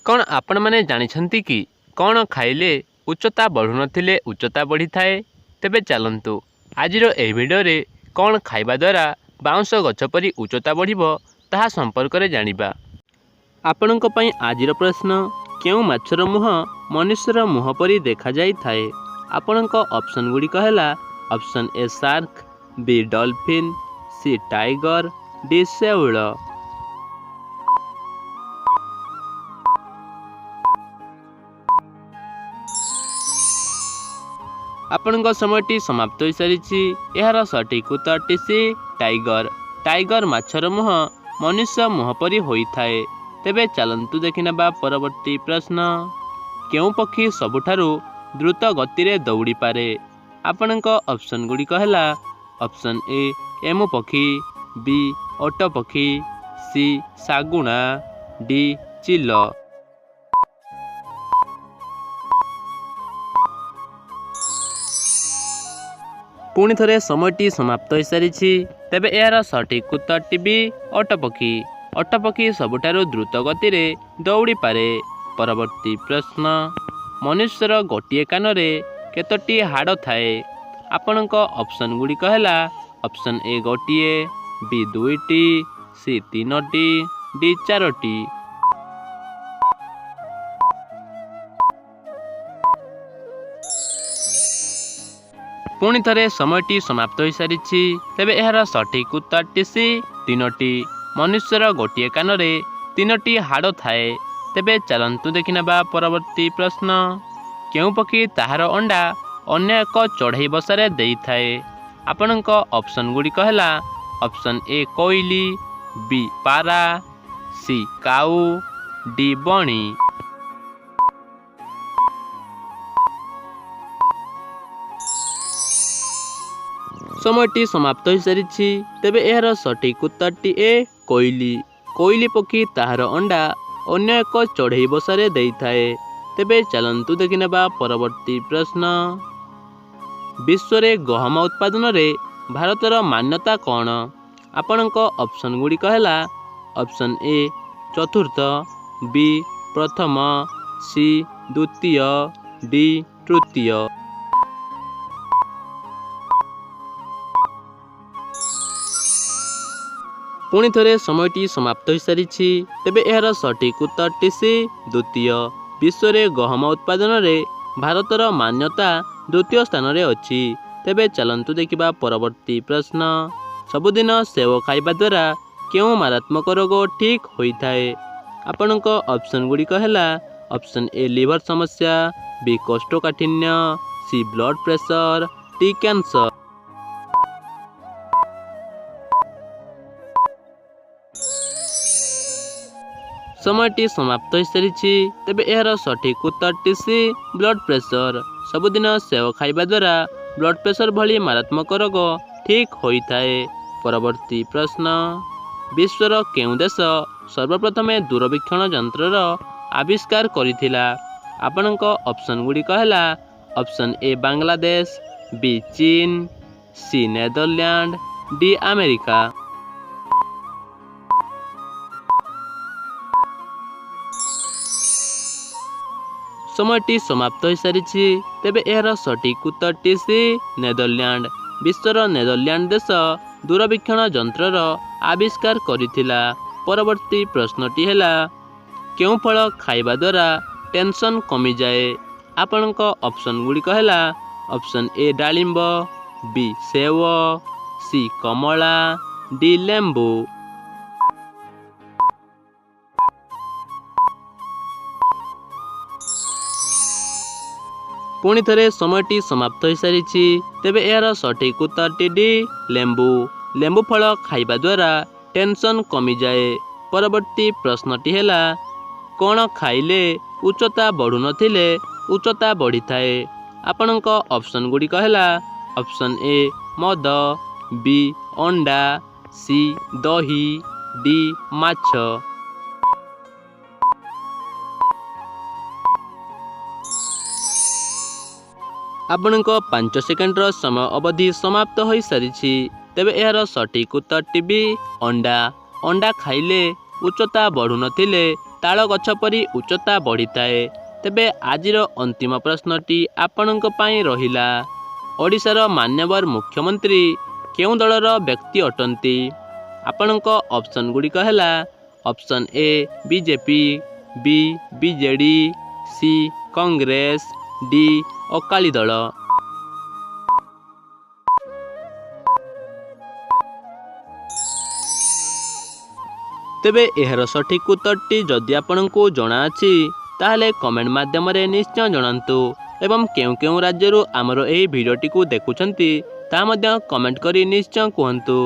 କ'ଣ ଆପଣମାନେ ଜାଣିଛନ୍ତି କି କ'ଣ ଖାଇଲେ ଉଚ୍ଚତା ବଢ଼ୁନଥିଲେ ଉଚ୍ଚତା ବଢ଼ିଥାଏ? ତେବେ ଚାଲନ୍ତୁ ଆଜିର ଏହି ଭିଡ଼ିଓରେ କ'ଣ ଖାଇବା ଦ୍ୱାରା ବାଉଁଶ ଗଛ ପରି ଉଚ୍ଚତା ବଢ଼ିବ ତାହା ସମ୍ପର୍କରେ ଜାଣିବା। ଆପଣଙ୍କ ପାଇଁ ଆଜିର ପ୍ରଶ୍ନ, କେଉଁ ମାଛର ମୁହଁ ମନୁଷ୍ୟର ମୁହଁ ପରି ଦେଖାଯାଇଥାଏ? ଆପଣଙ୍କ ଅପସନ୍ ଗୁଡ଼ିକ ହେଲା option A shark, B dolphin, C tiger, D ଶେଉଳ। ଆପଣଙ୍କ ସମୟଟି ସମାପ୍ତ ହୋଇସାରିଛି। ଏହାର ସଠିକ୍ ଉତ୍ତରଟି ସି ଟାଇଗର। ଟାଇଗର ମାଛର ମୁହଁ ମନୁଷ୍ୟ ମୁହଁ ପରି ହୋଇଥାଏ। ତେବେ ଚାଲନ୍ତୁ ଦେଖିନେବା ପରବର୍ତ୍ତୀ ପ୍ରଶ୍ନ, କେଉଁ ପକ୍ଷୀ ସବୁଠାରୁ ଦ୍ରୁତ ଗତିରେ ଦୌଡ଼ିପାରେ? ଆପଣଙ୍କ ଅପସନ୍ ଗୁଡ଼ିକ ହେଲା ଅପସନ୍ ଏ ଏମୁ ପକ୍ଷୀ, ବି ଓଟ ପକ୍ଷୀ, ସି ଶାଗୁଣା, ଡି ଚିଲ। ପୁଣି ଥରେ ସମୟଟି ସମାପ୍ତ ହୋଇସାରିଛି। ତେବେ ଏହାର ସଠିକ୍ ଉତ୍ତରଟି ବି ଓଟ ପକ୍ଷୀ। ଓଟ ପକ୍ଷୀ ସବୁଠାରୁ ଦ୍ରୁତ ଗତିରେ ଦୌଡ଼ିପାରେ। ପରବର୍ତ୍ତୀ ପ୍ରଶ୍ନ, ମନୁଷ୍ୟର ଗୋଟିଏ କାନରେ କେତୋଟି ହାଡ଼ ଥାଏ? ଆପଣଙ୍କ ଅପସନ୍ ଗୁଡ଼ିକ ହେଲା ଅପସନ୍ ଏ ଗୋଟିଏ, ବି ଦୁଇଟି, ସି ତିନୋଟି, ଡି ଚାରୋଟି। ପୁଣି ଥରେ ସମୟଟି ସମାପ୍ତ ହୋଇସାରିଛି। ତେବେ ଏହାର ସଠିକ୍ ଉତ୍ତରଟି ସି ତିନୋଟି। ମନୁଷ୍ୟର ଗୋଟିଏ କାନରେ ତିନୋଟି ହାଡ଼ ଥାଏ। ତେବେ ଚାଲନ୍ତୁ ଦେଖିନେବା ପରବର୍ତ୍ତୀ ପ୍ରଶ୍ନ, କେଉଁ ପକ୍ଷୀ ତାହାର ଅଣ୍ଡା ଅନ୍ୟ ଏକ ଚଢ଼େଇ ବସାରେ ଦେଇଥାଏ? ଆପଣଙ୍କ ଅପସନ୍ ଗୁଡ଼ିକ ହେଲା ଅପସନ୍ ଏ କୋଇଲି, ବି ପାରା, ସି କାଉ, ଡି ବଣି। ସମୟଟି ସମାପ୍ତ ହୋଇସାରିଛି। ତେବେ ଏହାର ସଠିକ୍ ଉତ୍ତରଟି ଏ କୋଇଲି। କୋଇଲି ପକ୍ଷୀ ତାହାର ଅଣ୍ଡା ଅନ୍ୟ ଏକ ଚଢ଼େଇ ବସାରେ ଦେଇଥାଏ। ତେବେ ଚାଲନ୍ତୁ ଦେଖିନେବା ପରବର୍ତ୍ତୀ ପ୍ରଶ୍ନ, ବିଶ୍ୱରେ ଗହମ ଉତ୍ପାଦନରେ ଭାରତର ମାନ୍ୟତା କ'ଣ? ଆପଣଙ୍କ ଅପସନ୍ ଗୁଡ଼ିକ ହେଲା ଅପସନ୍ ଏ ଚତୁର୍ଥ, ବି ପ୍ରଥମ, ସି ଦ୍ୱିତୀୟ, ଡି ତୃତୀୟ। ପୁଣି ଥରେ ସମୟଟି ସମାପ୍ତ ହୋଇସାରିଛି। ତେବେ ଏହାର ସଠିକ୍ ଉତ୍ତରଟି ସି ଦ୍ୱିତୀୟ। ବିଶ୍ୱରେ ଗହମ ଉତ୍ପାଦନରେ ଭାରତର ମାନ୍ୟତା ଦ୍ୱିତୀୟ ସ୍ଥାନରେ ଅଛି। ତେବେ ଚାଲନ୍ତୁ ଦେଖିବା ପରବର୍ତ୍ତୀ ପ୍ରଶ୍ନ, ସବୁଦିନ ସେଓ ଖାଇବା ଦ୍ୱାରା କେଉଁ ମାରାତ୍ମକ ରୋଗ ଠିକ୍ ହୋଇଥାଏ? ଆପଣଙ୍କ ଅପସନ୍ ଗୁଡ଼ିକ ହେଲା ଅପସନ୍ ଏ ଲିଭର ସମସ୍ୟା, ବି କୋଷ୍ଠକାଠିନ୍ୟ, C blood pressure, D cancer. ସମୟଟି ସମାପ୍ତ ହୋଇସାରିଛି। ତେବେ ଏହାର ସଠିକ୍ ଉତ୍ତରଟି ସି ବ୍ଲଡ଼ ପ୍ରେସର। ସବୁଦିନ ସେଓ ଖାଇବା ଦ୍ୱାରା ବ୍ଲଡ଼ ପ୍ରେସର ଭଳି ମାରାତ୍ମକ ରୋଗ ଠିକ୍ ହୋଇଥାଏ। ପରବର୍ତ୍ତୀ ପ୍ରଶ୍ନ, ବିଶ୍ୱର କେଉଁ ଦେଶ ସର୍ବପ୍ରଥମେ ଦୂରବୀକ୍ଷଣ ଯନ୍ତ୍ରର ଆବିଷ୍କାର କରିଥିଲା? ଆପଣଙ୍କ ଅପସନ୍ ଗୁଡ଼ିକ ହେଲା ଅପସନ୍ ଏ ବାଂଲାଦେଶ, ବି ଚୀନ, ସି ନେଦରଲ୍ୟାଣ୍ଡ, ଡି ଆମେରିକା। ସମୟଟି ସମାପ୍ତ ହୋଇସାରିଛି। ତେବେ ଏହାର ସଠିକ୍ ଉତ୍ତରଟି ସି ନେଦରଲ୍ୟାଣ୍ଡ। ବିଶ୍ୱର ନେଦରଲ୍ୟାଣ୍ଡ ଦେଶ ଦୂରବୀକ୍ଷଣ ଯନ୍ତ୍ରର ଆବିଷ୍କାର କରିଥିଲା। ପରବର୍ତ୍ତୀ ପ୍ରଶ୍ନଟି ହେଲା, କେଉଁ ଫଳ ଖାଇବା ଦ୍ୱାରା ଟେନସନ୍ କମିଯାଏ? ଆପଣଙ୍କ ଅପସନ୍ ଗୁଡ଼ିକ ହେଲା ଅପସନ୍ ଏ ଡାଳିମ୍ବ, ବି ସେଓ, ସି କମଳା, ଡି ଲେମ୍ବୁ। ପୁଣି ଥରେ ସମୟଟି ସମାପ୍ତ ହୋଇସାରିଛି। ତେବେ ଏହାର ସଠିକ୍ ଉତ୍ତରଟି ଡି ଲେମ୍ବୁ। ଲେମ୍ବୁ ଫଳ ଖାଇବା ଦ୍ୱାରା ଟେନସନ୍ କମିଯାଏ। ପରବର୍ତ୍ତୀ ପ୍ରଶ୍ନଟି ହେଲା, କ'ଣ ଖାଇଲେ ଉଚ୍ଚତା ବଢ଼ୁନଥିଲେ ଉଚ୍ଚତା ବଢ଼ିଥାଏ? ଆପଣଙ୍କ ଅପସନ୍ ଗୁଡ଼ିକ ହେଲା ଅପସନ୍ ଏ ମଦ, ବି ଅଣ୍ଡା, ସି ଦହି, ଡି ମାଛ। ଆପଣଙ୍କ 5 ସେକେଣ୍ଡର ସମୟ ଅବଧି ସମାପ୍ତ ହୋଇସାରିଛି। ତେବେ ଏହାର ସଠିକ୍ ଉତ୍ତରଟି ବି ଅଣ୍ଡା। ଅଣ୍ଡା ଖାଇଲେ ଉଚ୍ଚତା ବଢ଼ୁନଥିଲେ ତାଳ ଗଛ ପରି ଉଚ୍ଚତା ବଢ଼ିଥାଏ। ତେବେ ଆଜିର ଅନ୍ତିମ ପ୍ରଶ୍ନଟି ଆପଣଙ୍କ ପାଇଁ ରହିଲା, ଓଡ଼ିଶାର ମାନ୍ୟବର ମୁଖ୍ୟମନ୍ତ୍ରୀ କେଉଁ ଦଳର ବ୍ୟକ୍ତି ଅଟନ୍ତି? ଆପଣଙ୍କ ଅପସନ୍ ଗୁଡ଼ିକ ହେଲା ଅପସନ୍ ଏ ବିଜେପି, ବି BJD, C Congress, D Akali ଦଳ। ତେବେ ଏହାର ସଠିକ୍ ଉତ୍ତରଟି ଯଦି ଆପଣଙ୍କୁ ଜଣାଅଛି ତାହେଲେ କମେଣ୍ଟ ମାଧ୍ୟମରେ ନିଶ୍ଚୟ ଜଣାନ୍ତୁ ଏବଂ କେଉଁ କେଉଁ ରାଜ୍ୟରୁ ଆମର ଏହି ଭିଡ଼ିଓଟିକୁ ଦେଖୁଛନ୍ତି ତାହା ମଧ୍ୟ କମେଣ୍ଟ କରି ନିଶ୍ଚୟ କୁହନ୍ତୁ।